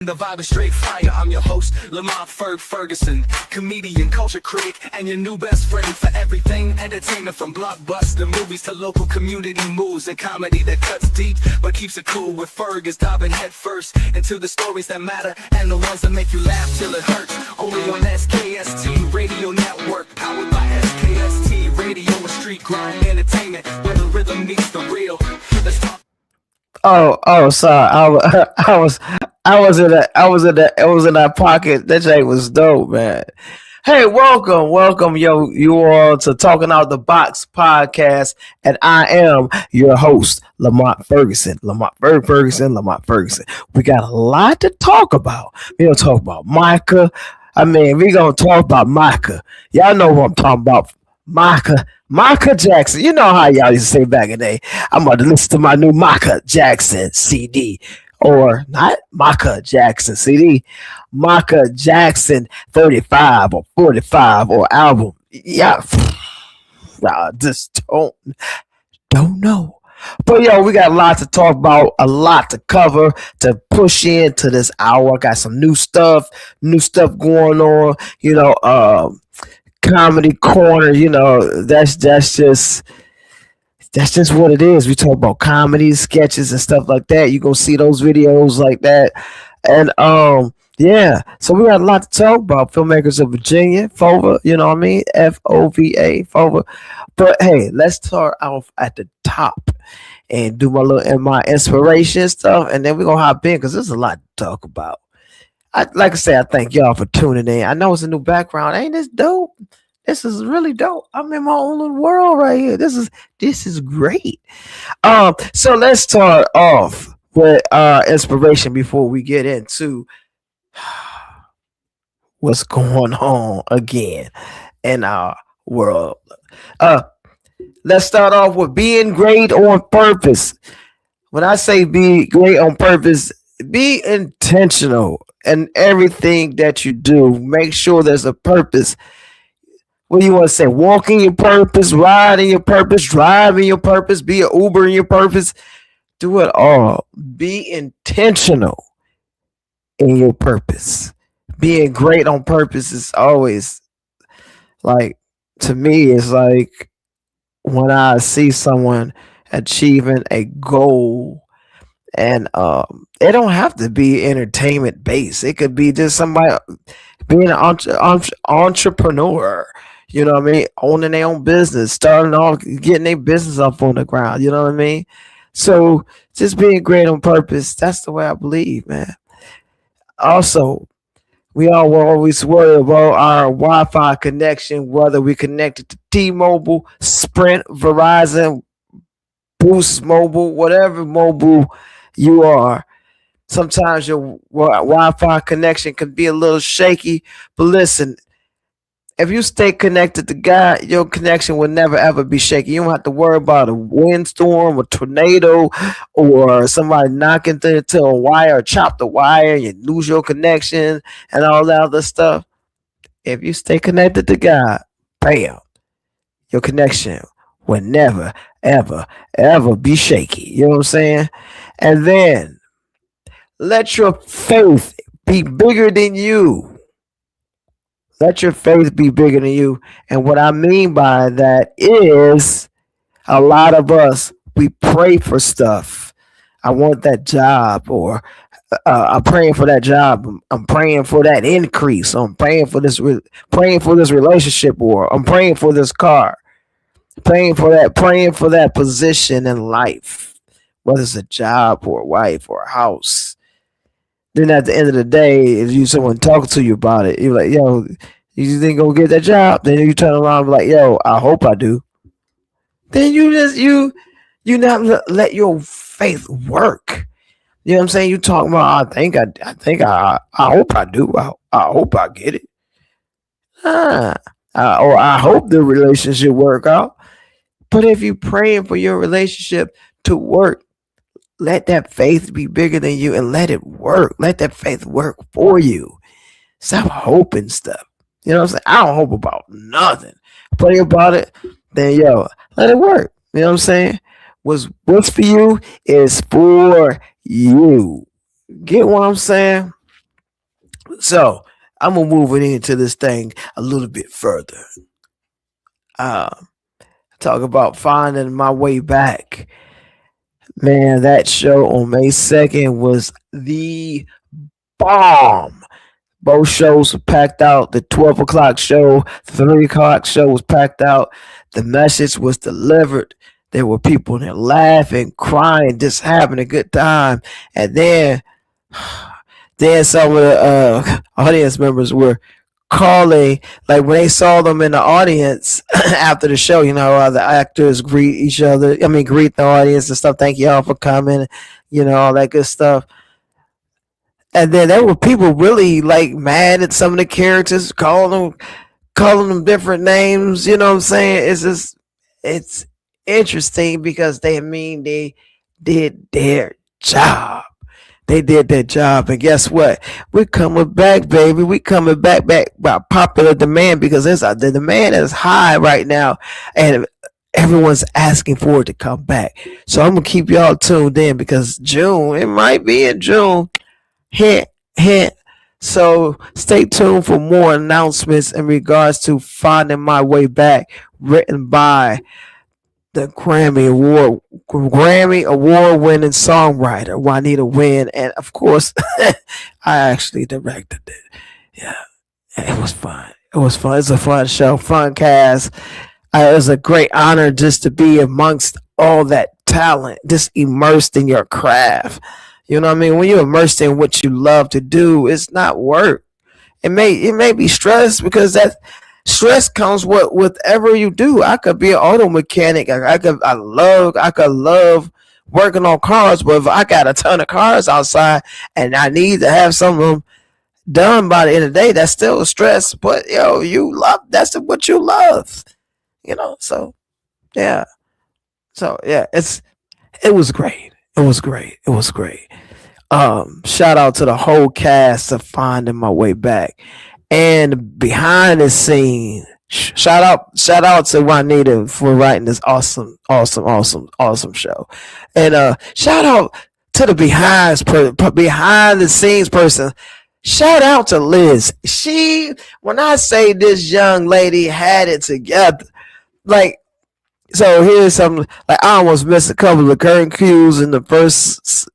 The vibe is straight fire. I'm your host, Lamont FERG Ferguson, comedian, culture critic, and your new best friend for everything entertainment, from blockbuster movies to local community moves and comedy that cuts deep but keeps it cool. With Ferg is diving head first into the stories that matter and the ones that make you laugh till it hurts. Only on SKST Radio Network, powered by SKST Radio and street grind entertainment, where the rhythm meets the real. Let's talk. Sorry. I was in that pocket. That shit was dope, man. Hey, welcome, you all to Talking Out the Box podcast, and I am your host, Lamont Ferguson. Lamont Ferguson. We got a lot to talk about. We gonna talk about Micah. We gonna talk about Micah. Y'all know what I'm talking about. Micah Jackson. You know how y'all used to say back in the day. I'm about to listen to my new Micah Jackson CD. Or not Micah Jackson CD. Micah Jackson 35 or 45 or album. Yeah. I just don't know. But we got a lot to talk about, a lot to cover, to push into this hour. I got some new stuff going on, Comedy Corner, that's just what it is. We talk about comedy, sketches, and stuff like that. You're gonna see those videos like that. And so we got a lot to talk about. Filmmakers of Virginia, FOVA, FOVA, FOVA. But hey, let's start off at the top and do my inspiration stuff, and then we're gonna hop in because there's a lot to talk about. I thank y'all for tuning in. I know it's a new background. Ain't this dope? This is really dope. I'm in my own little world right here. This is great. So let's start off with inspiration before we get into what's going on again in our world. Let's start off with being great on purpose. When I say be great on purpose, be intentional in everything that you do. Make sure there's a purpose. What do you want to say? Walk in your purpose, ride in your purpose, drive in your purpose, be an Uber in your purpose. Do it all. Be intentional in your purpose. Being great on purpose is always to me, it's like when I see someone achieving a goal, and it don't have to be entertainment based. It could be just somebody being an entrepreneur. You know what I mean? Owning their own business, starting off, getting their business up on the ground. You know what I mean? So just being great on purpose, that's the way I believe, man. Also, we all will always worry about our Wi-Fi connection, whether we connected to T-Mobile, Sprint, Verizon, Boost Mobile, whatever mobile you are. Sometimes your Wi-Fi connection can be a little shaky, but listen, if you stay connected to God, your connection will never ever be shaky. You don't have to worry about a windstorm, a tornado, or somebody knocking into a wire or chop the wire and you lose your connection and all that other stuff. If you stay connected to God, bam, your connection will never, ever, ever be shaky. You know what I'm saying? And then let your faith be bigger than you. Let your faith be bigger than you. And what I mean by that is a lot of us, we pray for stuff. I want that job, or I'm praying for that job. I'm praying for that increase. I'm praying for this relationship, or I'm praying for this car. Praying for that position in life, whether it's a job or a wife or a house. Then at the end of the day, if someone talking to you about it, you're like, yo, you think go get that job? Then you turn around and be like, yo, I hope I do. Then you not let your faith work. You know what I'm saying? You talking about, I hope I do. I hope I get it. Or I hope the relationship work out. But if you're praying for your relationship to work, let that faith be bigger than you and let it work. Let that faith work for you. Stop hoping stuff. You know what I'm saying? I don't hope about nothing. Pray about it, then let it work. You know what I'm saying? What's for you is for you. Get what I'm saying? So I'm gonna move it into this thing a little bit further. Uh, talk about finding my way back. Man, that show on May 2nd was the bomb. Both shows were packed out. The 12 o'clock show, 3 o'clock show was packed out. The message was delivered. There were people there laughing, crying, just having a good time. And then some of the audience members were calling, like when they saw them in the audience after the show, the actors greet each other. I mean, greet the audience and stuff. Thank y'all for coming, all that good stuff. And then there were people really like mad at some of the characters, calling them different names. You know what I'm saying? It's interesting because they did their job. They did their job, and guess what? We're coming back, baby. We coming back by popular demand because the demand is high right now, and everyone's asking for it to come back. So I'm gonna keep y'all tuned in because June, it might be in June. Hint, hint. So stay tuned for more announcements in regards to finding my way back, written by the Grammy Award winning songwriter Juanita Wynn, and of course, I actually directed it. Yeah, it was fun. It was fun. It's a fun show, fun cast. It was a great honor just to be amongst all that talent, just immersed in your craft. You know what I mean? When you're immersed in what you love to do, it's not work. It may be stress because that stress comes with whatever you do. I could be an auto mechanic. I could love working on cars, but if I got a ton of cars outside and I need to have some of them done by the end of the day, that's still a stress. But you love what you love. So yeah. So yeah, it was great. It was great. It was great. Shout out to the whole cast of Finding My Way Back. And behind the scene, shout out to Juanita for writing this awesome show. And shout out to the behind the scenes person. Shout out to Liz. When I say this young lady had it together, like, so here's something, like, I almost missed a couple of curtain cues in the first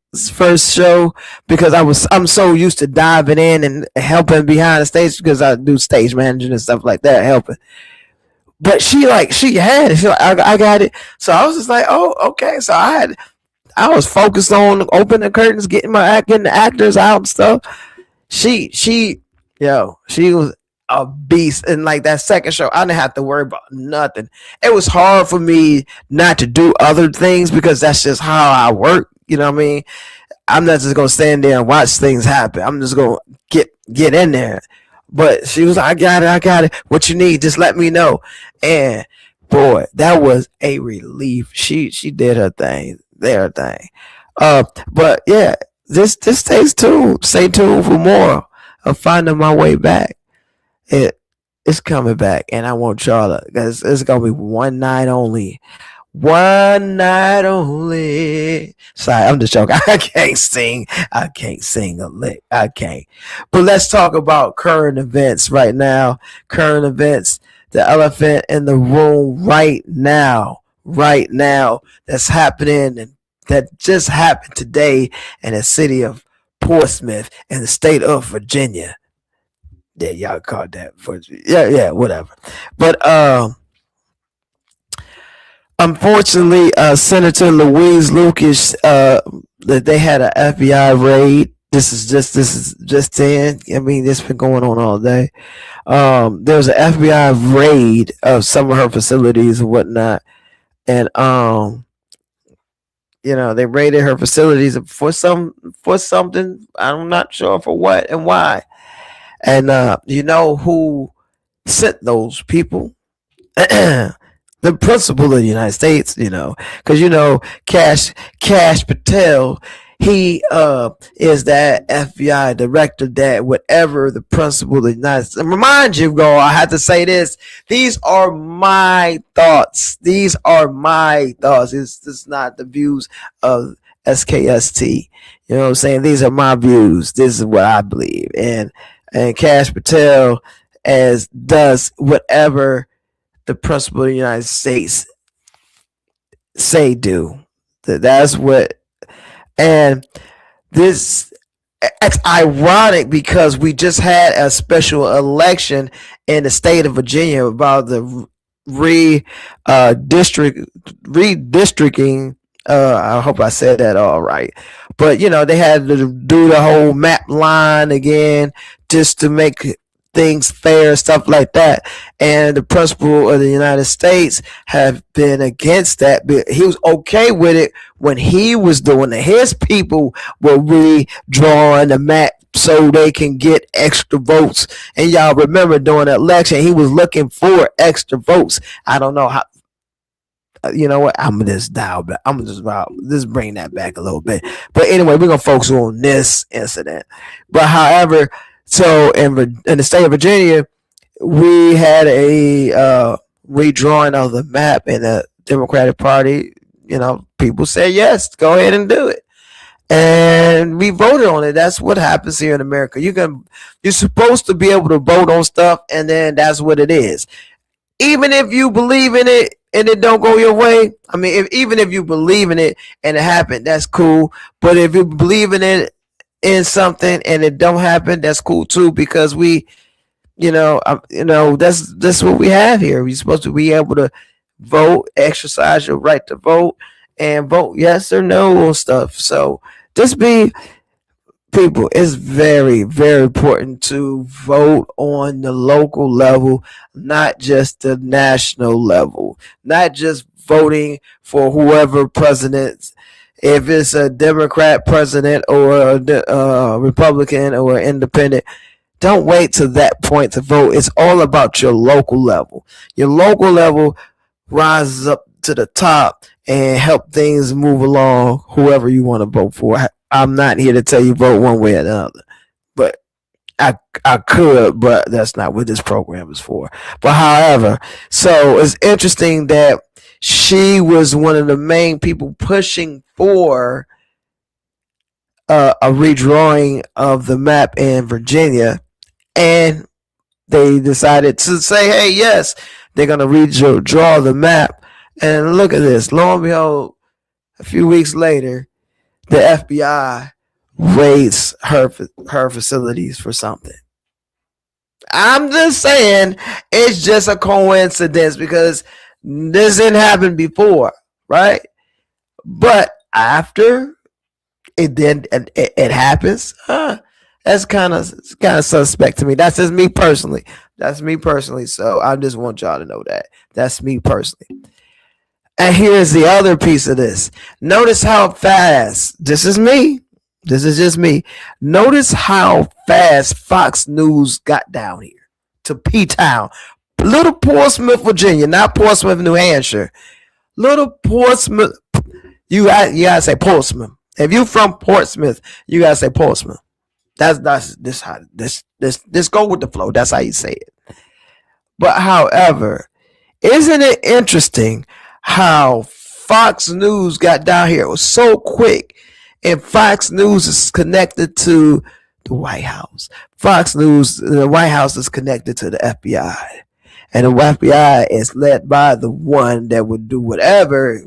show because I'm so used to diving in and helping behind the stage because I do stage managing and stuff like that, helping. But she had it. She like, I got it. So I was just like, oh, okay. So I was focused on opening the curtains, getting the actors out and stuff. She was a beast. And like that second show, I didn't have to worry about nothing. It was hard for me not to do other things because that's just how I work. You know what I mean? I'm not just gonna stand there and watch things happen. I'm just gonna get in there. But she was like, I got it. What you need, just let me know. And boy, that was a relief. She did her thing. But yeah, this stays tuned. Stay tuned for more of Finding My Way Back. It's coming back, and I want y'all to, because it's gonna be one night only. One night only. Sorry, I'm just joking. I can't sing a lick. I can't. But let's talk about current events right now. Current events. The elephant in the room right now. That's happening, and that just happened today in the city of Portsmouth in the state of Virginia. Yeah, y'all called that. Yeah, whatever. But unfortunately, Senator Louise Lucas, that they had an FBI raid. This is just in. I mean, it's been going on all day. There was an FBI raid of some of her facilities and whatnot, and they raided her facilities for something. I'm not sure for what and why. And you know who sent those people? The principal of the United States, because Cash Patel, he is that FBI director that whatever the principal of the United States. And remind you, I have to say this. These are my thoughts. It's not the views of SKST. You know what I'm saying? These are my views. This is what I believe. And and Cash Patel as does whatever the principal of the United States say do. That's what, and this it's ironic because we just had a special election in the state of Virginia about the redistricting. I hope I said that all right. But they had to do the whole map line again just to make things fair, stuff like that. And the principal of the United States have been against that, but he was okay with it when he was doing it. His people were redrawing the map so they can get extra votes. And y'all remember during the election, he was looking for extra votes. I don't know how. You know what? I'm gonna just dial back. I'm gonna just bring that back a little bit. But anyway, we're gonna focus on this incident. But however, so in the state of Virginia, we had a redrawing of the map, and the Democratic Party, people said yes, go ahead and do it, and we voted on it. That's what happens here in America. You're supposed to be able to vote on stuff, and then that's what it is. Even if you believe in it and it don't go your way, I mean, even if you believe in it and it happened, that's cool. But if you believe in something and it don't happen, that's cool too, because that's what we have here. We're supposed to be able to vote, exercise your right to vote, and vote yes or no on stuff. So just be people, it's very, very important to vote on the local level, not just the national level, not just voting for whoever president, if it's a Democrat president or a Republican or independent. Don't wait to that point to vote. It's all about your local level. Your local level rises up to the top and help things move along, whoever you want to vote for. I'm not here to tell you vote one way or another, but I could, but that's not what this program is for. But however, so it's interesting that she was one of the main people pushing for a redrawing of the map in Virginia, and they decided to say, hey, yes, they're going to redraw the map. And look at this. Lo and behold, a few weeks later, the FBI raids her facilities for something. I'm just saying it's just a coincidence because this didn't happen before, right? But after it happens, that's kind of suspect to me. That's just me personally. So I just want y'all to know that. That's me personally. And here's the other piece of this. Notice how fast, this is just me. Notice how fast Fox News got down here to P-Town. Little Portsmouth, Virginia, not Portsmouth, New Hampshire. Little Portsmouth, you gotta say Portsmouth. If you from Portsmouth, you gotta say Portsmouth. That's this how this go with the flow. That's how you say it. But however, isn't it interesting how Fox News got down here? It was so quick, and Fox News is connected to the White House. The White House is connected to the FBI, and the FBI is led by the one that would do whatever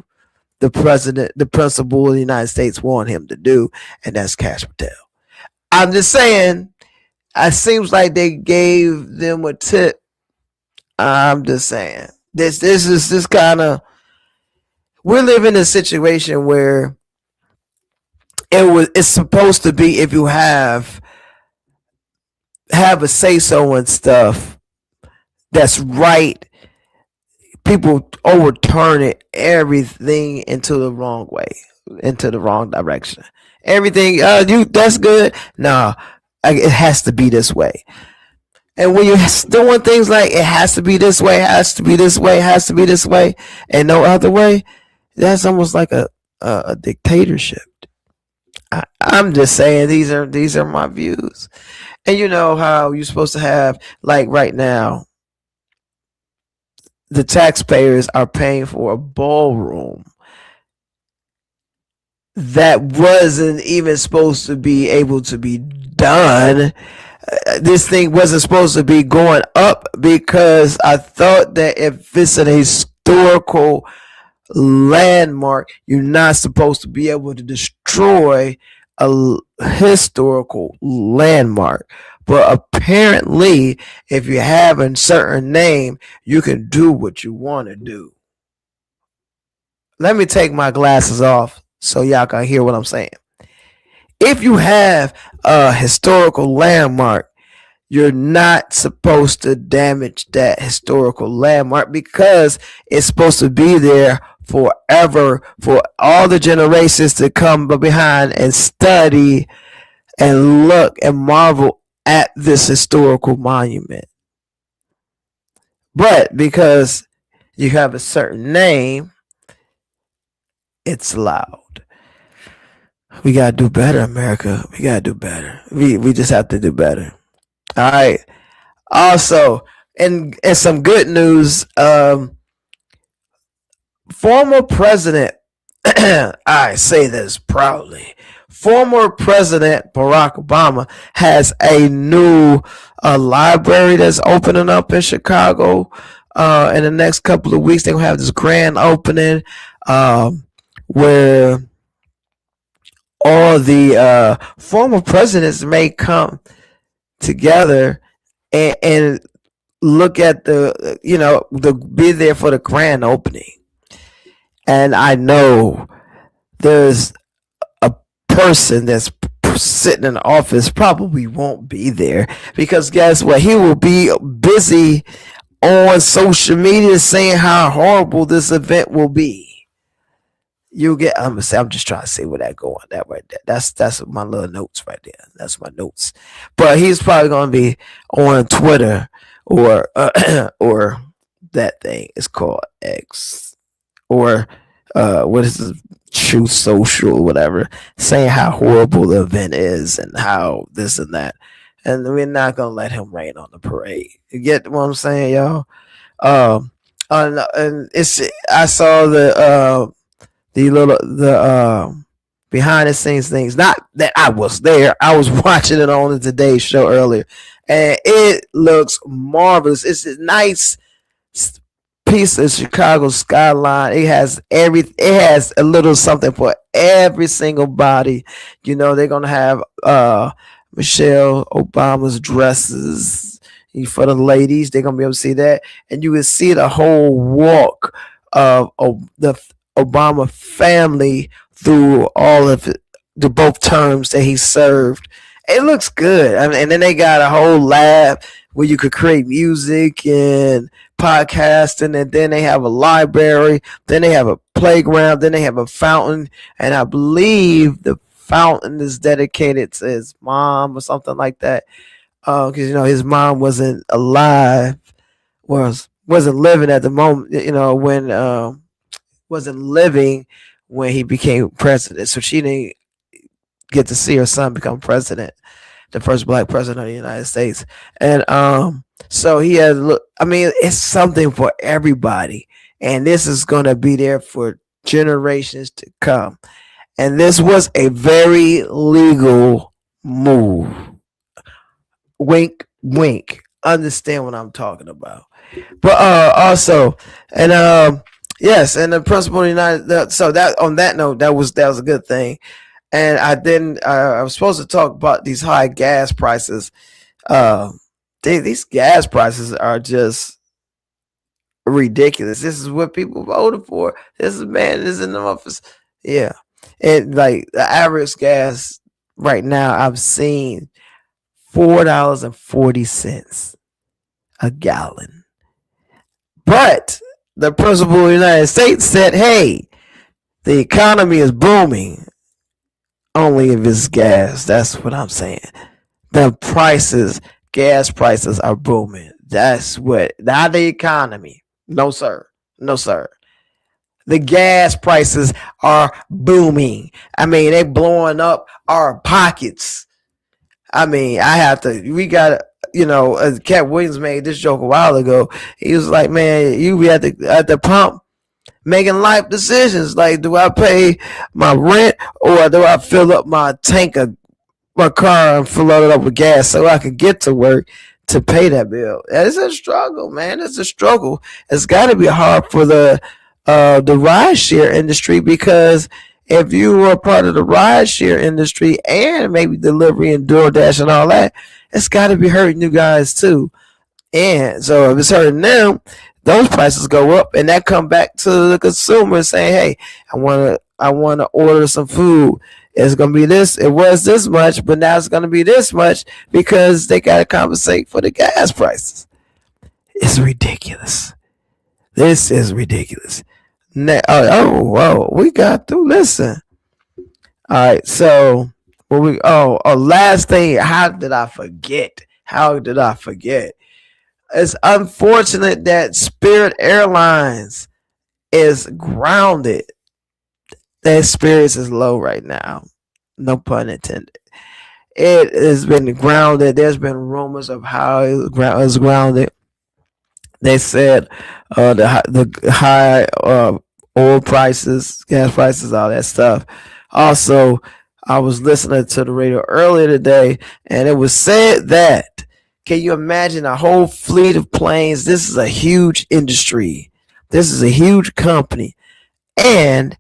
the principal of the United States want him to do, and that's Cash Patel. I'm just saying, it seems like they gave them a tip. I'm just saying, this is this kind of, we're living in a situation where it's supposed to be, if you have a say so and stuff that's right, people overturn it, everything into the wrong way, into the wrong direction. Everything that's good. No, it has to be this way. And when you're doing things like it has to be this way, has to be this way, has to be this way, and no other way, that's almost like a dictatorship. I'm just saying, these are my views. And you know how you're supposed to have, like right now, the taxpayers are paying for a ballroom that wasn't even supposed to be able to be done. this thing wasn't supposed to be going up because I thought that if it's an historical landmark, you're not supposed to be able to destroy a historical landmark. But apparently, if you have a certain name, you can do what you want to do. Let me take my glasses off so y'all can hear what I'm saying. If you have a historical landmark, you're not supposed to damage that historical landmark because it's supposed to be there forever for all the generations to come behind and study and look and marvel at this historical monument. But because you have a certain name, it's loud. We gotta do better, America. We gotta do better. We just have to do better. All right. Also, and some good news. Former President, I say this proudly. Former President Barack Obama has a new library that's opening up in Chicago. In the next couple of weeks, they're gonna have this grand opening where all the former presidents may come together and look at be there for the grand opening. And I know there's a person that's sitting in the office probably won't be there because guess what? He will be busy on social media saying how horrible this event will be. I'm just trying to say where that going. That right there. That's my little notes right there. That's my notes. But he's probably gonna be on Twitter or or that thing. It's called X or what is it? Truth Social or whatever, saying how horrible the event is and how this and that. And we're not gonna let him rain on the parade. You get what I'm saying, y'all? And I saw the behind the scenes things. Not that I was there. I was watching it on the Today Show earlier, and it looks marvelous. It's a nice piece of Chicago skyline. It has a little something for every single body. They're gonna have Michelle Obama's dresses for the ladies. They're gonna be able to see that, and you can see the whole walk of the Obama family through all of the both terms that he served. It looks good. And then they got a whole lab where you could create music and podcasting, and then they have a library, then they have a playground, then they have a fountain, and I believe the fountain is dedicated to his mom or something like that. Because his mom wasn't alive, wasn't living at the moment. When wasn't living when he became president, so she didn't get to see her son become president, the first black president of the United States. And so he has it's something for everybody, and this is gonna be there for generations to come. And this was a very legal move. Wink, wink. Understand what I'm talking about. But also, and yes, and the principal of the United. So that on that note, that was a good thing. And I was supposed to talk about these high gas prices. These gas prices are just ridiculous. This is what people voted for. This is in the office. Yeah. And like the average gas right now, I've seen $4.40 a gallon. But the principal of the United States said, hey, the economy is booming. Only if it's gas. That's what I'm saying. The gas prices are booming. That's what, not the economy. No, sir. No, sir. The gas prices are booming. They blowing up our pockets. We got, Cat Williams made this joke a while ago. He was like, man, you be at the pump making life decisions. Like, do I pay my rent or do I fill up my tank of my car and fill it up with gas so I could get to work to pay that bill. It's a struggle, man. It's a struggle. It's got to be hard for the rideshare industry, because if you were part of the rideshare industry and maybe delivery and DoorDash and all that, it's got to be hurting you guys too. And so if it's hurting them, those prices go up, and that come back to the consumer saying, "Hey, I wanna order some food. It's gonna be this. It was this much, but now it's gonna be this much because they gotta compensate for the gas prices." It's ridiculous. This is ridiculous. Whoa, we got through. Listen. All right, so last thing. How did I forget? It's unfortunate that Spirit Airlines is grounded. Their spirits is low right now. No pun intended. It has been grounded. There's been rumors of how it was grounded. They said the high oil prices, gas prices, all that stuff. Also, I was listening to the radio earlier today, and it was said that, can you imagine a whole fleet of planes? This is a huge industry. This is a huge company. And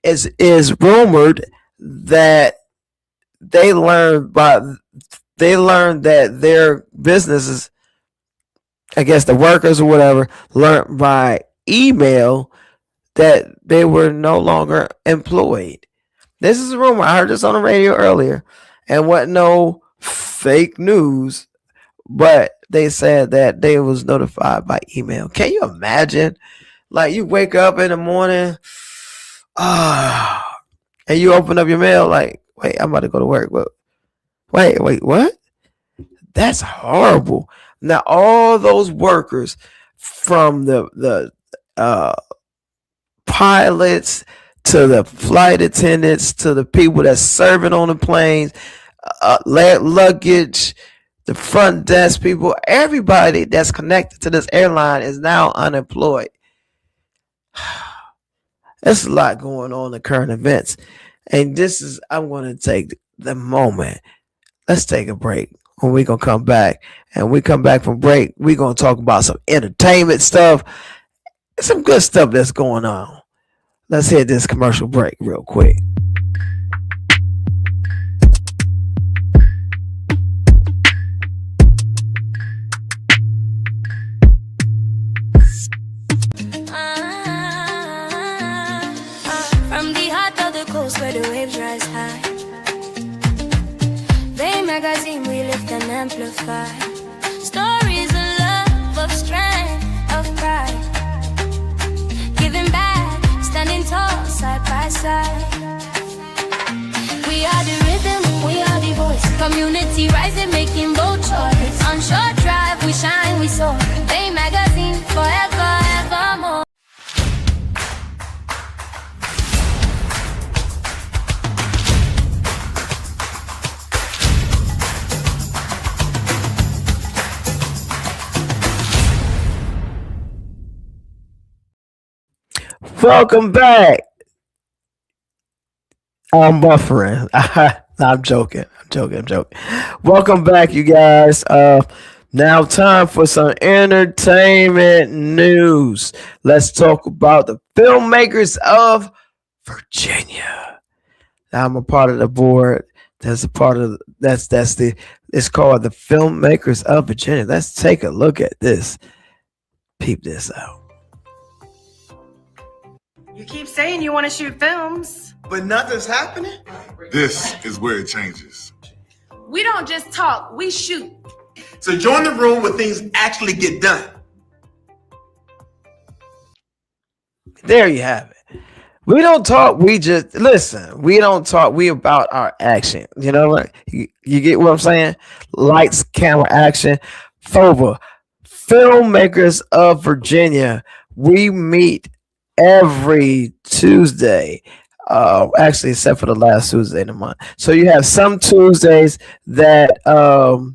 it is rumored that they learned that their businesses, I guess the workers or whatever, learned by email that they were no longer employed. This is a rumor. I heard this on the radio earlier, and wasn't no fake news, but they said that they was notified by email. Can you imagine? Like, you wake up in the morning, and you open up your mail like, wait, I'm about to go to work. But wait, what? That's horrible. Now, all those workers, from the pilots to the flight attendants to the people that's serving on the planes, luggage, the front desk people, everybody that's connected to this airline is now unemployed. There's a lot going on in current events. And I'm going to take the moment. Let's take a break. When we going to come back, and we come back from break, we're going to talk about some entertainment stuff, some good stuff that's going on. Let's hit this commercial break real quick. From the heart of the coast where the waves rise high, Bay magazine we lift and amplify stories of love, of strength, of pride, giving back, standing tall side by side. We are the rhythm, we are the voice, community rising, making bold choice. On short drive we shine, we soar, Bay magazine forever, evermore. Welcome back. I'm buffering. I'm joking. Welcome back, you guys. Now time for some entertainment news. Let's talk about the filmmakers of Virginia. Now, I'm a part of the board. It's called the Filmmakers of Virginia. Let's take a look at this. Peep this out. You keep saying you want to shoot films, but nothing's happening. This is where it changes. We don't just talk, we shoot. So join the room where things actually get done. There you have it. We don't talk, we just listen. We don't talk, we about our action. You know what? You get what I'm saying? Lights, camera, action. FOVA, Filmmakers of Virginia. We meet every Tuesday, actually, except for the last Tuesday in the month. So you have some Tuesdays that what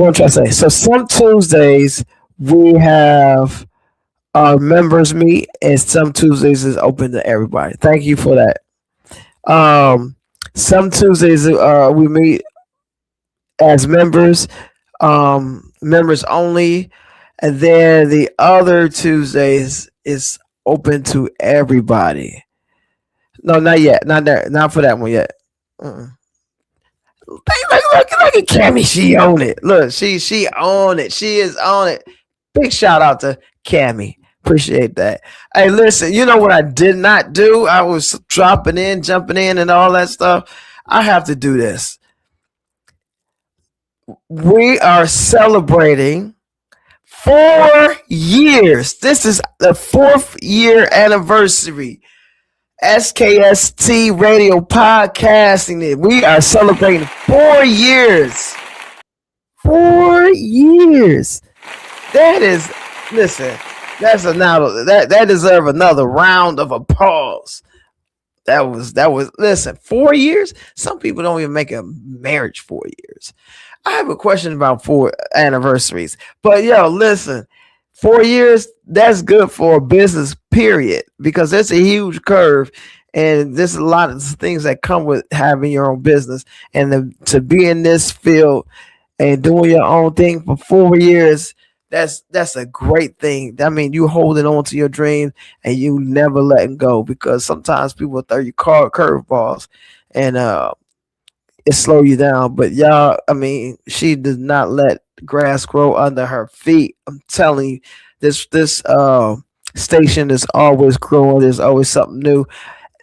I'm trying to say. So some Tuesdays we have our members meet, and some Tuesdays is open to everybody. Thank you for that. Some Tuesdays we meet as members, members only, and then the other Tuesdays is open to everybody. No, not yet. Not there. Not for that one yet. Uh-uh. Look at Cammy. She on it. Look, she on it. She is on it. Big shout out to Cammy. Appreciate that. Hey, listen. You know what I did not do? I was dropping in, jumping in, and all that stuff. I have to do this. We are celebrating 4 years. This is the 4th-year anniversary. SKST radio podcasting. We are celebrating 4 years. 4 years. That is, listen, that's another that deserves another round of applause. That was listen, 4 years? Some people don't even make a marriage 4 years. I have a question about 4 anniversaries. But yo, listen, 4 years, that's good for a business, period, because there's a huge curve and there's a lot of things that come with having your own business. And to be in this field and doing your own thing for 4 years, that's a great thing. I mean, you holding on to your dream and you never letting go, because sometimes people throw you curveballs and it slow you down. But y'all, I mean, she does not let grass grow under her feet. I'm telling you, this station is always growing. There's always something new.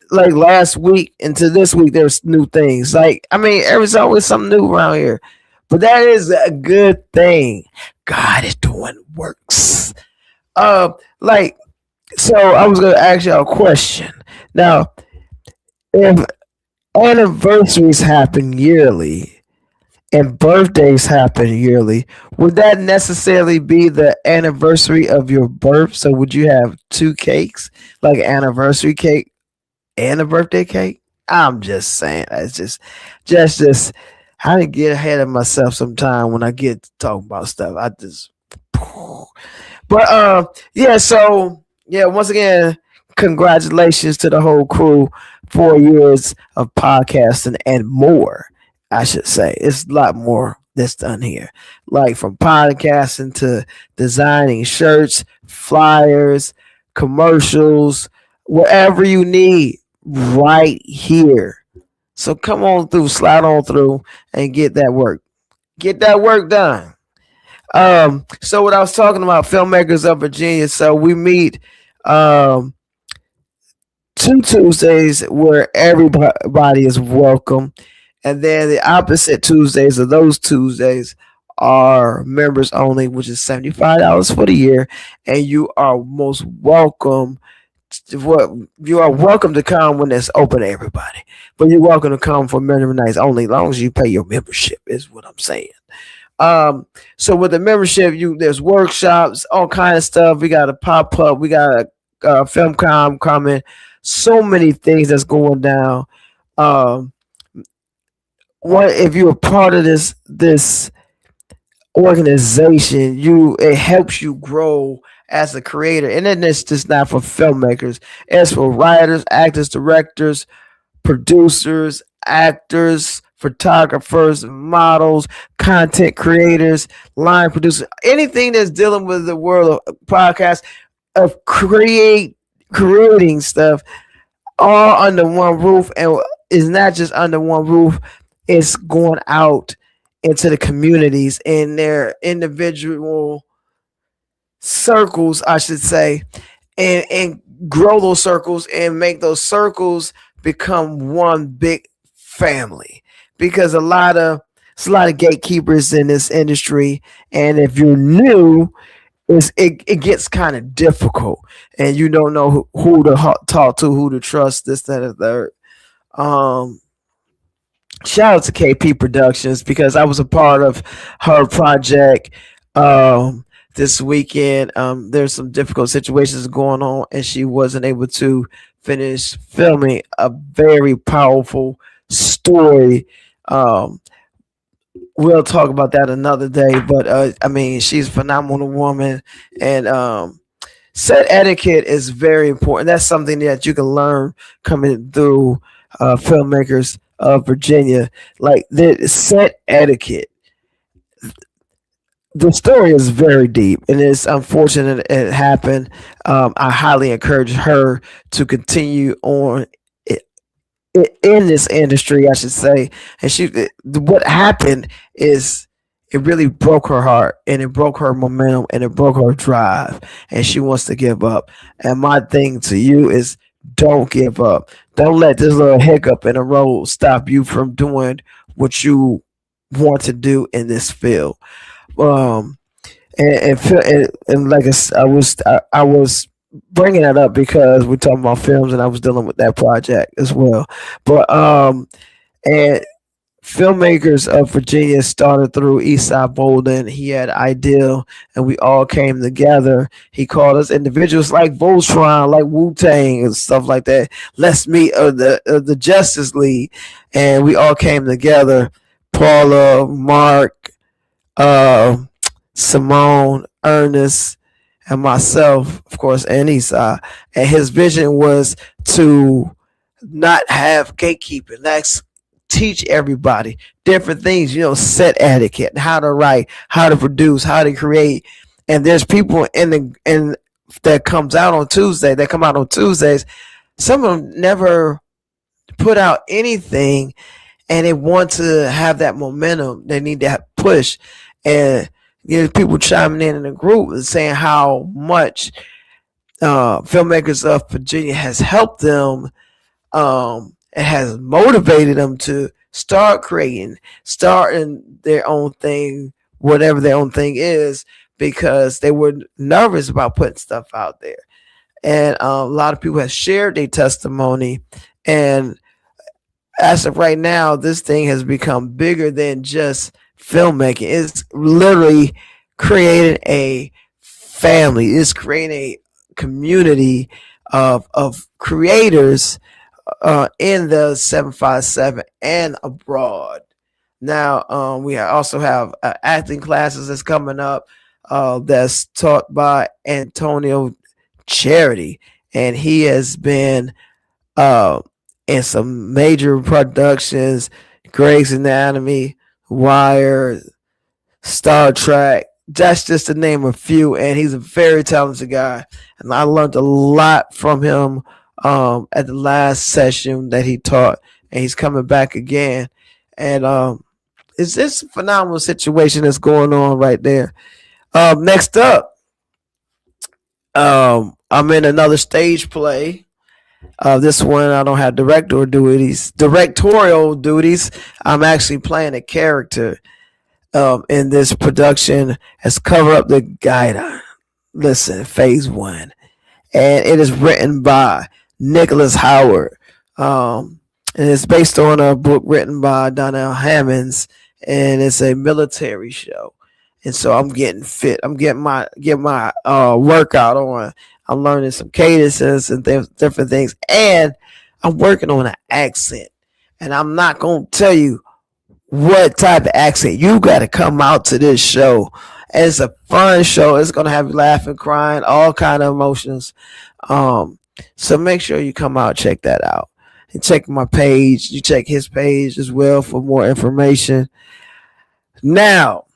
Like last week into this week, there's new things. Like, I mean, there's always something new around here. But that is a good thing. God is doing works. Like, so I was gonna ask y'all a question. Now, if anniversaries happen yearly and birthdays happen yearly, would that necessarily be the anniversary of your birth? So would you have two cakes, like an anniversary cake and a birthday cake? I'm just saying. It's just. I didn't get ahead of myself sometime when I get to talk about stuff. I just, but yeah. So yeah, once again, congratulations to the whole crew. 4 years of podcasting and more. I should say it's a lot more that's done here, like from podcasting to designing shirts, flyers, commercials, whatever you need, right here. So come on through, slide on through, and get that work. Get that work done. So what I was talking about, filmmakers of Virginia. So we meet 2 Tuesdays where everybody is welcome, and then the opposite Tuesdays of those Tuesdays are members only, which is $75 for the year, and you are most welcome. What you are welcome to come when it's open to everybody, but you're welcome to come for member nights only, as long as you pay your membership. Is what I'm saying. So with the membership, there's workshops, all kind of stuff. We got a pop up, we got a film coming. So many things that's going down. What if you're a part of this organization? It helps you grow as a creator, and then it's just not for filmmakers. It's for writers, actors, directors, producers, actors, photographers, models, content creators, line producers, anything that's dealing with the world of podcast, of creating stuff, all under one roof. And it's not just under one roof, it's going out into the communities in their individual circles, I should say, and grow those circles and make those circles become one big family. Because it's a lot of gatekeepers in this industry, and if you're new, it gets kind of difficult, and you don't know who to talk to, who to trust, this, that, and third. Shout out to KP Productions, because I was a part of her project this weekend. There's some difficult situations going on, and she wasn't able to finish filming a very powerful story. We'll talk about that another day, but I mean, she's a phenomenal woman, and set etiquette is very important. That's something that you can learn coming through filmmakers of Virginia, like the set etiquette. The story is very deep, and it's unfortunate it happened. I highly encourage her to continue on in this industry, I should say. And what happened is it really broke her heart, and it broke her momentum, and it broke her drive, and she wants to give up. And my thing to you is, don't give up. Don't let this little hiccup in the road stop you from doing what you want to do in this field. Um, and like I was bringing that up because we're talking about films, and I was dealing with that project as well. But and filmmakers of Virginia started through Eastside Bolden. He had Ideal, and we all came together. He called us individuals like Voltron, like Wu Tang, and stuff like that. Let's meet the Justice League, and we all came together. Paula, Mark, uh, Simone, Ernest, and myself, of course, and Eastside. And his vision was to not have gatekeeping. Let's teach everybody different things, set etiquette, how to write, how to produce, how to create. And there's people in that comes out on Tuesday, that come out on Tuesdays. Some of them never put out anything, and they want to have that momentum. They need that push. And people chiming in the group and saying how much filmmakers of Virginia has helped them. It has motivated them to start starting their own thing, whatever their own thing is, because they were nervous about putting stuff out there. And a lot of people have shared their testimony. And as of right now, this thing has become bigger than just filmmaking. It's literally creating a family. It's creating a community of creators in the 757 and abroad. Now, we also have acting classes that's coming up that's taught by Antonio Charity, and he has been in some major productions: Grey's Anatomy, Wire, Star Trek. That's just to name a few, and he's a very talented guy, and I learned a lot from him at the last session that he taught, and he's coming back again. And it's just a phenomenal situation that's going on right there. Next up, I'm in another stage play. This one I don't have directorial duties. I'm actually playing a character in this production as Cover Up the Guide. Listen, phase 1. And it is written by Nicholas Howard. And it's based on a book written by Donnell Hammonds, and it's a military show. And so I'm getting fit. I'm getting my workout on. I'm learning some cadences and different things, and I'm working on an accent. And I'm not gonna tell you what type of accent. You got to come out to this show. And it's a fun show. It's gonna have you laughing, crying, all kind of emotions. So make sure you come out, check that out, and check my page. You check his page as well for more information. Now,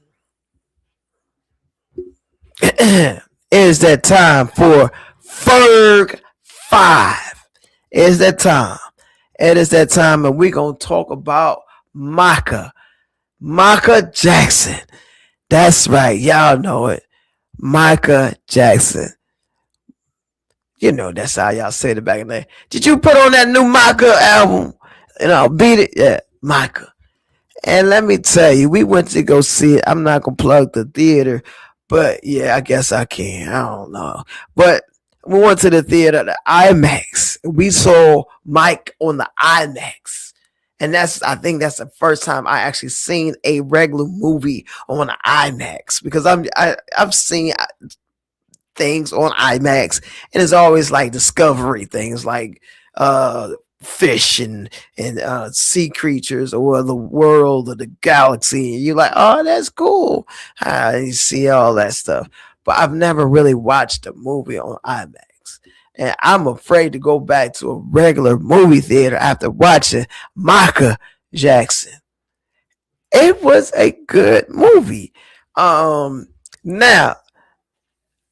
it is that time for Ferg 5. It is that time. It is that time, and we're going to talk about Micah Jackson. That's right. Y'all know it. Micah Jackson. That's how y'all said it back in the day. Did you put on that new Micah album? Beat it. Yeah, Micah. And let me tell you, we went to go see it. I'm not going to plug the theater, but yeah, I guess I can. I don't know. But we went to the theater, the IMAX. We saw Mike on the IMAX. And I think that's the first time I actually seen a regular movie on the IMAX, because I've seen things on IMAX, and it's always like discovery things, like fish and sea creatures, or the world or the galaxy, and you're like, oh, that's cool. You see all that stuff, but I've never really watched a movie on IMAX, and I'm afraid to go back to a regular movie theater after watching Micah Jackson. It was a good movie. Now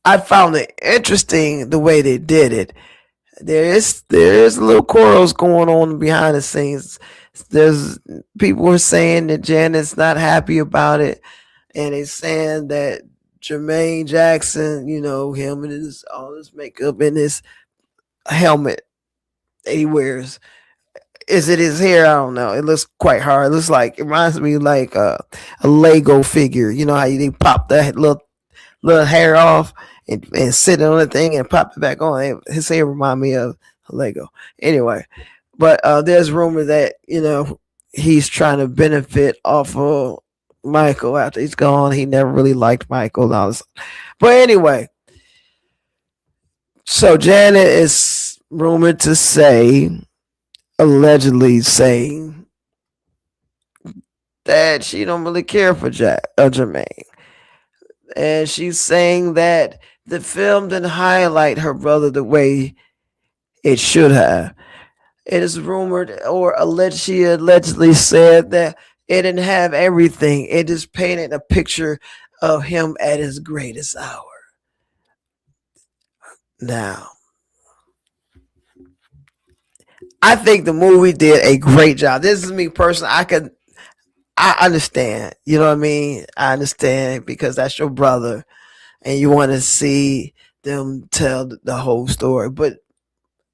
I found it interesting the way they did it. There is little quarrels going on behind the scenes. There's people were saying that Janet's not happy about it, and they saying that Jermaine Jackson, him and his all his makeup and his helmet that he wears. Is it his hair? I don't know. It looks quite hard. It reminds me like a Lego figure. You know how they pop that little hair off and sit on the thing and pop it back on. His hair remind me of Lego. Anyway, but there's rumor that he's trying to benefit off of Michael after he's gone. He never really liked Michael. But anyway, so Janet is rumored to allegedly saying that she don't really care for Jermaine. And she's saying that the film didn't highlight her brother the way it should have. It is rumored she allegedly said that it didn't have everything. It just painted a picture of him at his greatest hour. Now, I think the movie did a great job. This is me personally. I understand. You know what I mean? I understand because that's your brother and you want to see them tell the whole story. But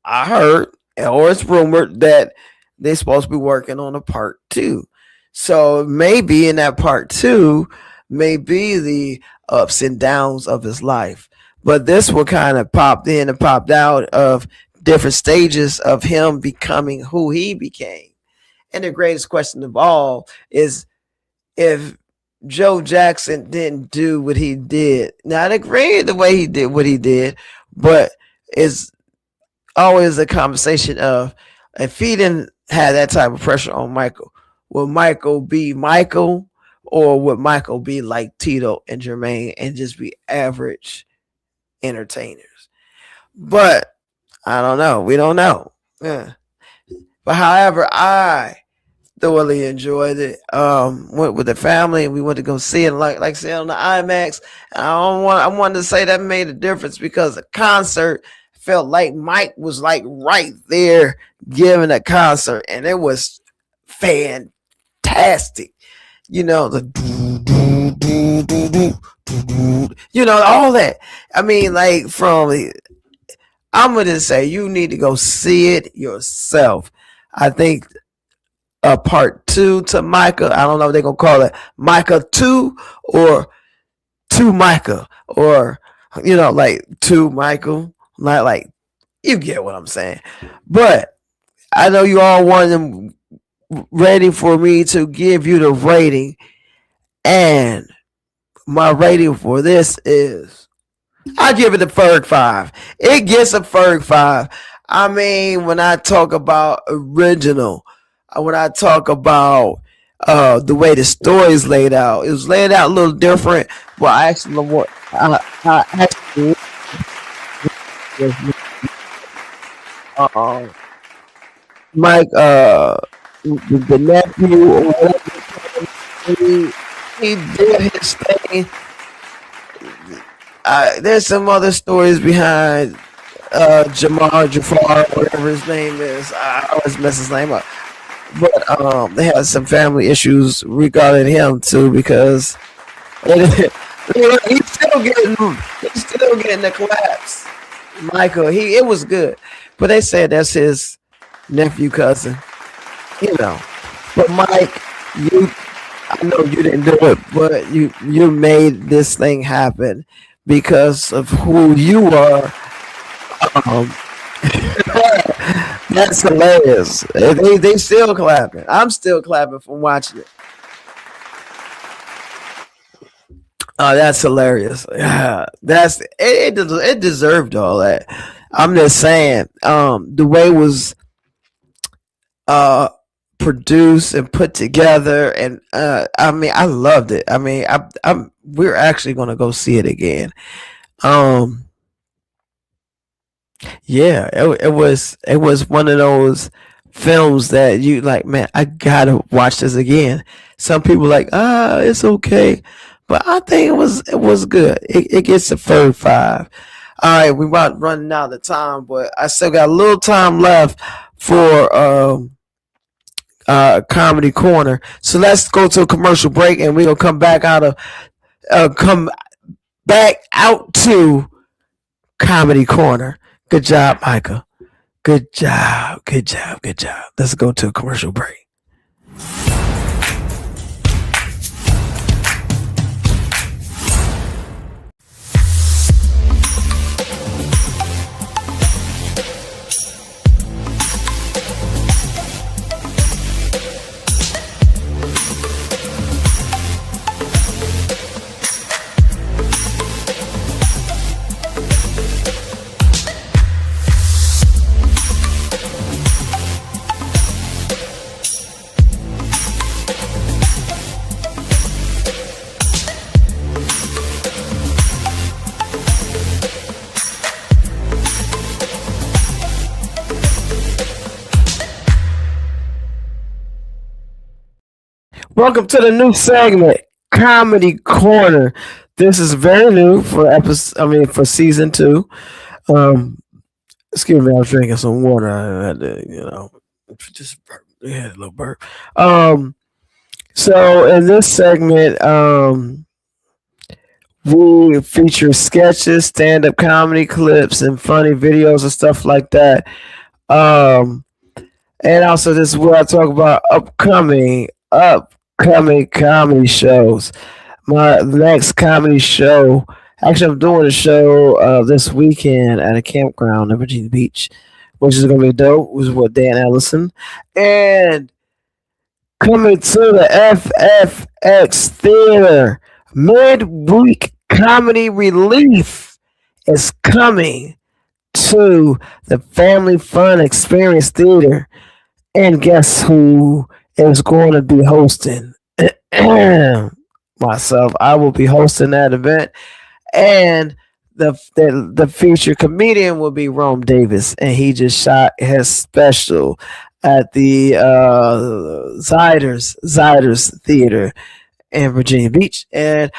I heard, or it's rumored, that they're supposed to be working on a part 2. So maybe in that part 2 may be the ups and downs of his life. But this one kind of popped in and popped out of different stages of him becoming who he became. And the greatest question of all is if Joe Jackson didn't do what he did. Now, I agree the way he did what he did, but it's always a conversation of if he didn't have that type of pressure on Michael, would Michael be Michael, or would Michael be like Tito and Jermaine and just be average entertainers? But I don't know. We don't know. Yeah. But however, I thoroughly enjoyed it. Went with the family and we went to go see it, like I said, on the IMAX. I wanted to say that made a difference because the concert felt like Mike was like right there giving a concert, and it was fantastic. All that. I mean, like I'm gonna say you need to go see it yourself. I think a part 2 to Micah. I don't know if they're gonna call it Micah 2 or 2 Micah, or like 2 Michael. Not like, you get what I'm saying. But I know you all want them ready for me to give you the rating, and my rating for this is, I give it a Ferg 5. It gets a Ferg 5. I mean, when I talk about original, when I talk about the way the story is laid out, it was laid out a little different. But I actually Mike, the nephew or whatever, he did his thing. There's some other stories behind Jafar, whatever his name is. I always mess his name up. But they had some family issues regarding him too, because he's still getting the claps. Michael, it was good, but they said that's his nephew cousin, But Mike, I know you didn't do it, but you made this thing happen because of who you are. That's hilarious. They still clapping. I'm still clapping from watching it. Oh, that's hilarious. Yeah, it deserved all that. I'm just saying, the way it was produced and put together, and I mean, I loved it. I mean, we're actually gonna go see it again. Yeah, it was one of those films that you like, man, I gotta watch this again. Some people like, it's okay, but I think it was good. It gets a third five. All right, we about running out of time, but I still got a little time left for comedy corner. So let's go to a commercial break, and we're gonna come back out to comedy corner. Good job, Micah. Good job. Let's go to a commercial break. Welcome to the new segment, Comedy Corner. This is very new for for season 2. Excuse me, I was drinking some water. I had to, just burp. Yeah, a little burp. So in this segment, we feature sketches, stand-up comedy clips, and funny videos and stuff like that. And also this is where I talk about upcoming comedy shows. My next comedy show, actually, I'm doing a show this weekend at a campground in Virginia Beach, which is going to be dope. It was with Dan Ellison. And coming to the FFX Theater, midweek comedy relief is coming to the Family Fun Experience Theater. And guess who is going to be hosting? Myself. I will be hosting that event, and the featured comedian will be Rome Davis, and he just shot his special at the Ziders Theater in Virginia Beach, and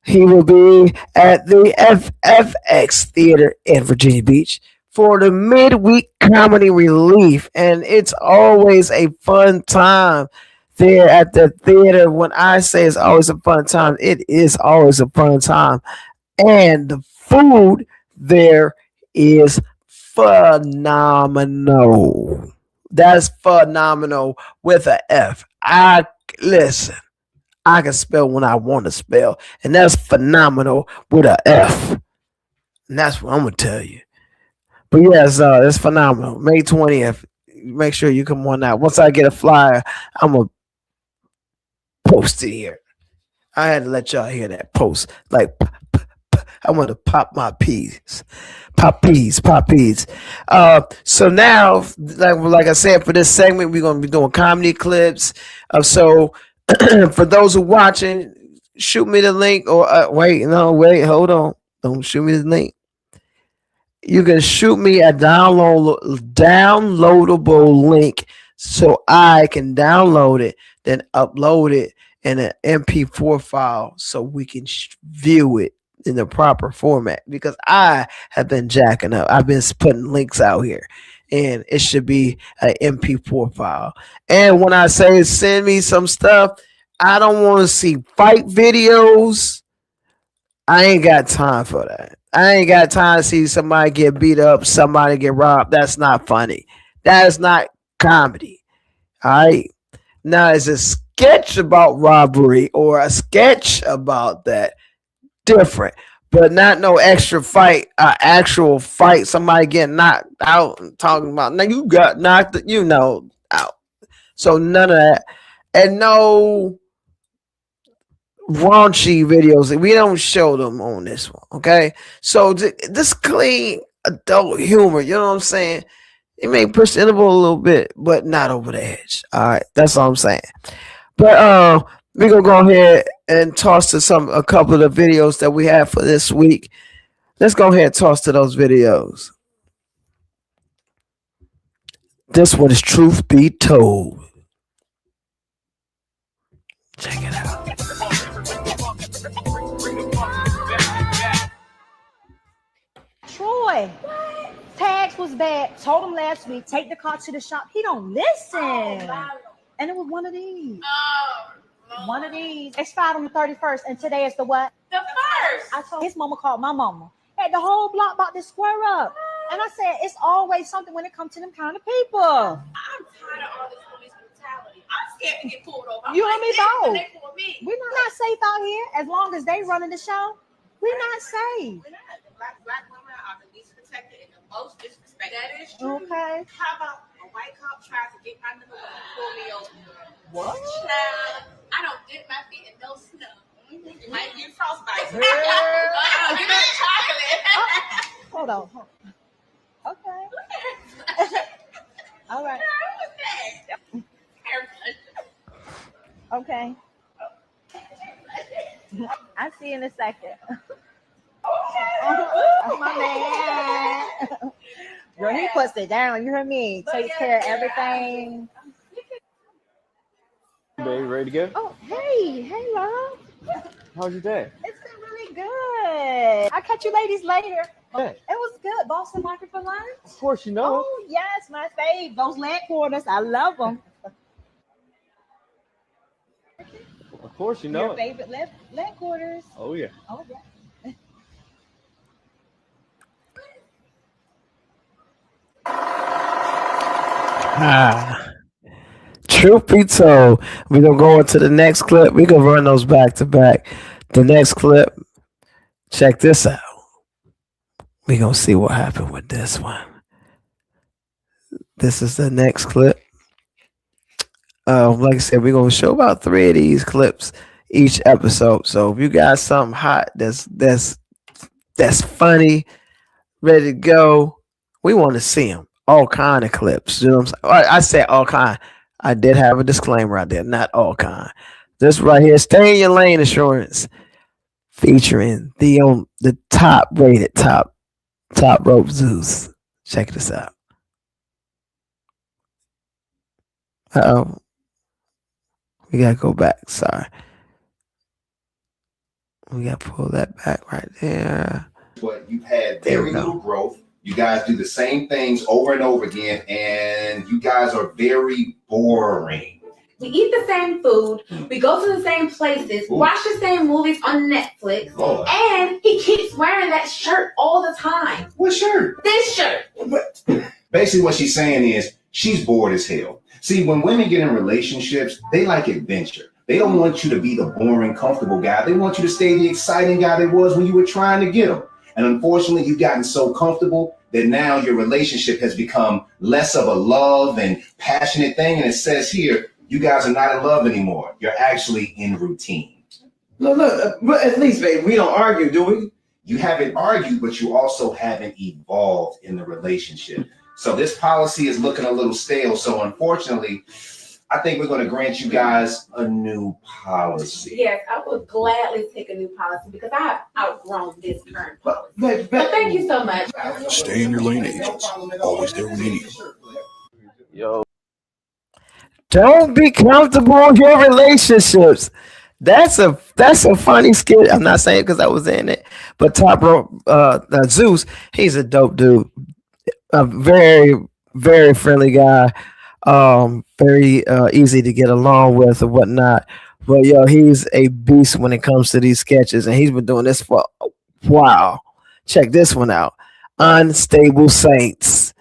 he will be at the FFX Theater in Virginia Beach for the midweek comedy relief, and it's always a fun time there at the theater. When I say it's always a fun time, it is always a fun time. And the food there is phenomenal. That's phenomenal with an F. Listen, I can spell when I want to spell, and that's phenomenal with an F. And that's what I'm gonna tell you. But yes, it's phenomenal. May 20th. Make sure you come on out. Once I get a flyer, I'm gonna post it here. I had to let y'all hear that post. Like, I want to pop my peas. Pop peas. So now, like I said, for this segment, we're going to be doing comedy clips. So for those who watching, shoot me the link. Or hold on. Don't shoot me the link. You can shoot me a downloadable link so I can download it, then upload it in an MP4 file so we can view it in the proper format, because I have been jacking up. I've been putting links out here, and it should be an MP4 file. And when I say send me some stuff, I don't want to see fight videos. I ain't got time for that. I ain't got time to see somebody get beat up, somebody get robbed. That's not funny. That is not comedy. All right. Now, it's a sketch about robbery or a sketch about that, different, but not no extra fight, actual fight, somebody getting knocked out and talking about, now you got knocked, out. So none of that. And no raunchy videos. We don't show them on this one, okay? So this clean adult humor, you know what I'm saying? It may presentable a little bit, but not over the edge. All right, that's all I'm saying. But we're gonna go ahead and toss to a couple of the videos that we have for this week. Let's go ahead and toss to those videos. This one is Truth Be Told. Check it out. Troy. Tags was bad. Told him last week, take the car to the shop. He don't listen. And it was one of these. One of these. Expired on the 31st, and today is the what? The first. I told his mama called my mama. Had the whole block about this square up. And I said, it's always something when it comes to them kind of people. I'm tired of all this police brutality. I'm scared to get pulled over. You and me both. They pull me. We're not safe out here as long as they running the show. We're not safe. We're not. The black women are the least protected and the most disrespected. That is true. Okay. How about a white cop tries to get my number and pull me over? What? Child, I don't dip my feet in no snow. You might get frostbite. Give me chocolate. Hold on. Okay. All right. Okay. I'll see you in a second. Oh, my man. Girl, he puts it down. You heard me? Takes care of everything. Baby, ready to go? Oh, hey, love. How's your day? It's been really good. I'll catch you ladies later. Yeah. It was good. Boston Market for lunch. Of course you know. Oh, yes, my fave. Those leg quarters. I love them. Of course you know Your it. favorite leg quarters. Oh yeah. Oh, yeah. Truth be told, we're gonna go into the next clip. We're gonna run those back to back. The next clip, check this out. We're gonna see what happened with this one. This is the next clip. Like I said, we're gonna show about 3 of these clips each episode. So if you got something hot that's funny, ready to go, we want to see them. All kind of clips. You know what I'm saying? I said all kind. I did have a disclaimer out there, not all kind. This right here, Stay in Your Lane Insurance, featuring the top rated top rope Zeus. Check this out. Uh-oh. We gotta go back. Sorry. We gotta pull that back right there. But you've had very little growth. You guys do the same things over and over again, and you guys are very boring. We eat the same food. We go to the same places. Watch the same movies on Netflix. Lord. And he keeps wearing that shirt all the time. What shirt? This shirt. Basically, what she's saying is she's bored as hell. See, when women get in relationships, they like adventure. They don't want you to be the boring, comfortable guy. They want you to stay the exciting guy that was when you were trying to get them. And unfortunately, you've gotten so comfortable that now your relationship has become less of a love and passionate thing. And it says here, you guys are not in love anymore. You're actually in routine. Look, but at least, babe, we don't argue, do we? You haven't argued, but you also haven't evolved in the relationship. So this policy is looking a little stale. So unfortunately, I think we're going to grant you guys a new policy. Yes, I would gladly take a new policy because I have outgrown this current policy. But thank you so much. Stay in your lane, agents. Always there when you need them. Yo. Don't be comfortable in your relationships. That's a funny skit. I'm not saying because I was in it, but Top Rope Zeus, he's a dope dude. A very, very friendly guy. Very easy to get along with or whatnot. But yo, he's a beast when it comes to these sketches, and he's been doing this for a while. Check this one out. Unstable Saints.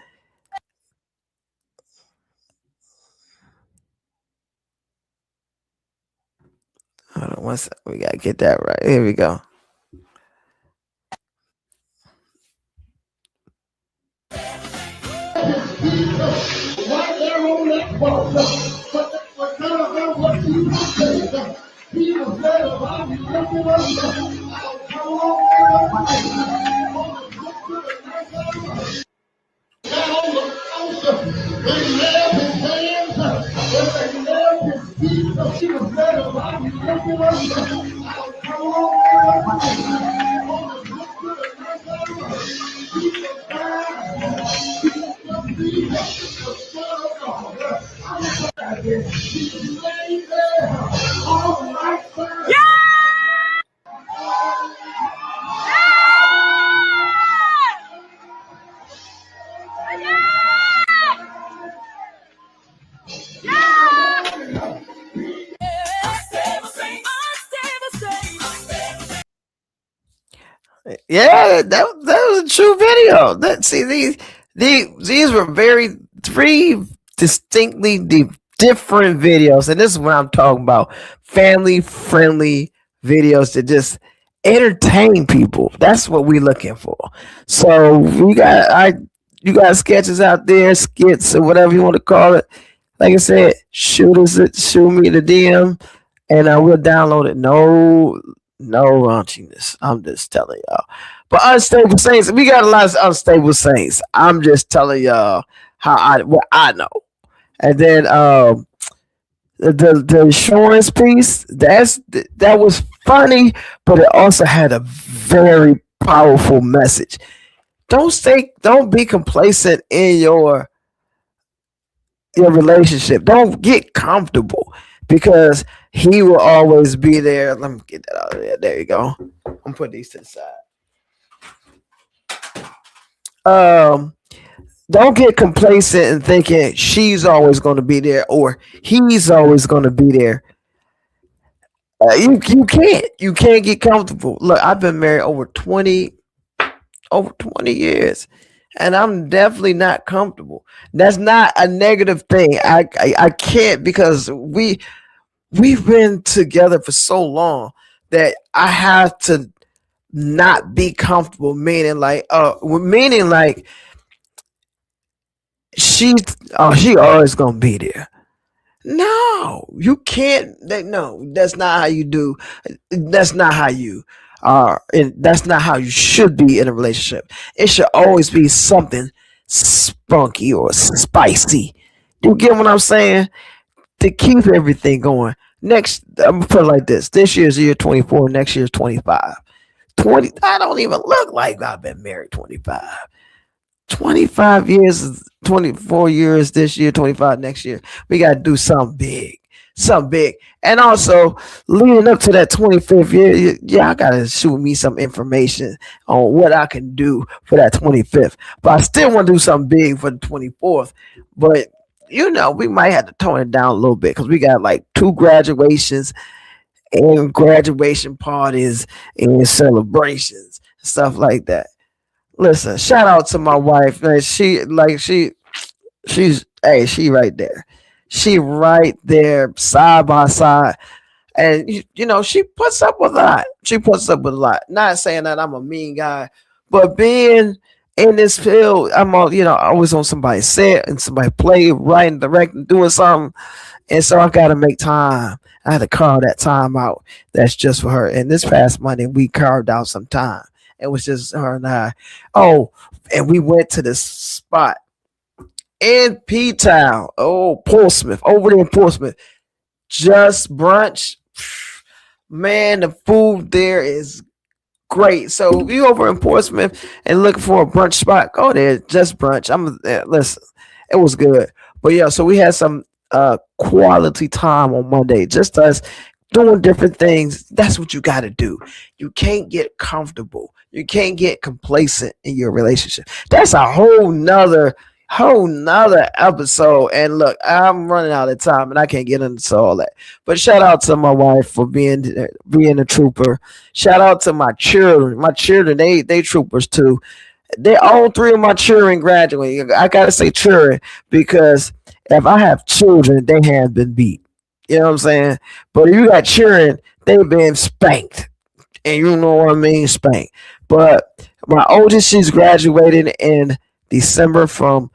Hold on one second. We gotta get that right. Here we go. Right there on that ball. But none of them what you say. He was there about me. How long down on the counter, they nailed his hands, they nailed his feet. He was there about me. How long Yeah, that was a true video. These were three distinctly different videos, and this is what I'm talking about: family friendly videos that just entertain people. That's what we're looking for. So you got sketches out there, skits or whatever you want to call it. Like I said, shoot me the DM, and I will download it. No raunchiness. I'm just telling y'all. But unstable saints, we got a lot of unstable saints. I'm just telling y'all what I know. And then the insurance piece, that was funny, but it also had a very powerful message. Don't be complacent in your relationship. Don't get comfortable because he will always be there. Let me get that out of there. There you go. I'm gonna put these to the side. Don't get complacent and thinking she's always going to be there or he's always going to be there. You can't get comfortable. Look, I've been married over 20 years, and I'm definitely not comfortable. That's not a negative thing. I can't, because we've been together for so long that I have to not be comfortable. Meaning like she always gonna be there. No, you can't. No, that's not how you do. That's not how you are, and that's not how you should be in a relationship. It should always be something spunky or spicy. You get what I'm saying? To keep everything going. Next, I'm gonna put it like this: this year's year 24, next year's 25. 20. I don't even look like I've been married 25. 25 years, 24 years this year, 25 next year. We got to do something big. And also, leading up to that 25th year, yeah, I got to shoot me some information on what I can do for that 25th. But I still want to do something big for the 24th. But, we might have to tone it down a little bit because we got like 2 graduations and graduation parties and celebrations, stuff like that. Listen, shout out to my wife. Man, she's right there. She right there side by side. And she puts up with a lot. Not saying that I'm a mean guy, but being in this field, I'm always on somebody's set and somebody play, writing, directing, doing something. And so I gotta make time. I had to carve that time out. That's just for her. And this past Monday, we carved out some time. It was just her and I. Oh, and we went to this spot in P-Town. Oh, Portsmouth. Over there in Portsmouth. Just brunch. Man, the food there is great. So if you over in Portsmouth and looking for a brunch spot, go there. Just brunch. Listen, it was good. But yeah, so we had some quality time on Monday. Just us doing different things. That's what you got to do. You can't get comfortable. You can't get complacent in your relationship. That's a whole nother episode. And look, I'm running out of time and I can't get into all that. But shout out to my wife for being a trooper. Shout out to my children. My children, they troopers too. They all 3 of my children graduated. I gotta say children because if I have children, they have been beat. You know what I'm saying? But if you got children, they've been spanked. And you know what I mean? Spanked. But my oldest, she's graduating in December from,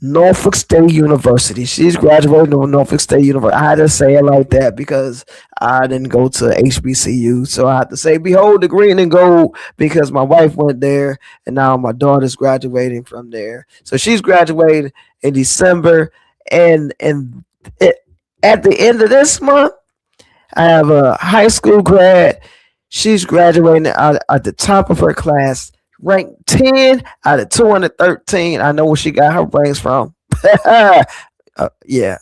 Norfolk State University. She's graduating from Norfolk State University. I had to say it like that because I didn't go to HBCU. So I had to say, behold the green and gold, because my wife went there and now my daughter's graduating from there. So she's graduating in December. And at the end of this month, I have a high school grad. She's graduating at the top of her class, ranked 10 out of 213. I know where she got her brains from. Yeah,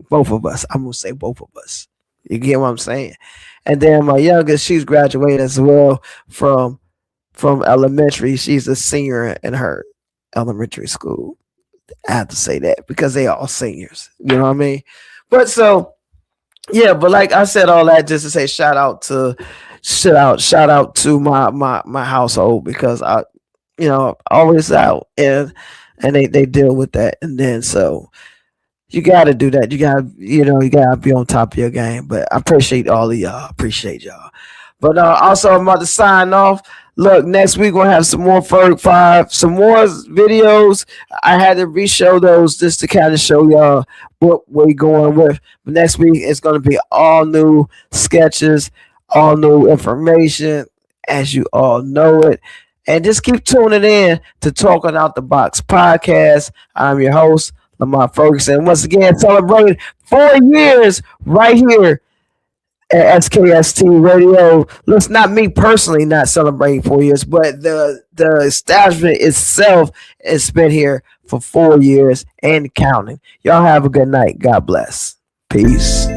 both of us. I'm going to say both of us. You get what I'm saying? And then my youngest, she's graduating as well from elementary. She's a senior in her elementary school. I have to say that because they are all seniors. You know what I mean? But so, yeah, but like I said all that just to say shout out to shout out to my household because I, always out and they deal with that. And then so you got to do that. You gotta be on top of your game. But I appreciate all of y'all. Appreciate y'all. But also, I'm about to sign off. Look, next week we're gonna have some more Ferg 5, some more videos. I had to re-show those just to kind of show y'all what we're going with. But next week it's gonna be all new sketches, all new information, as you all know it. And just keep tuning in to Talking Out the Box podcast. I'm your host, Lamont Ferguson. Once again, celebrating 4 years right here at SKST Radio. Let's not me personally not celebrating 4 years, but the establishment itself has been here for 4 years and counting. Y'all have a good night. God bless. Peace.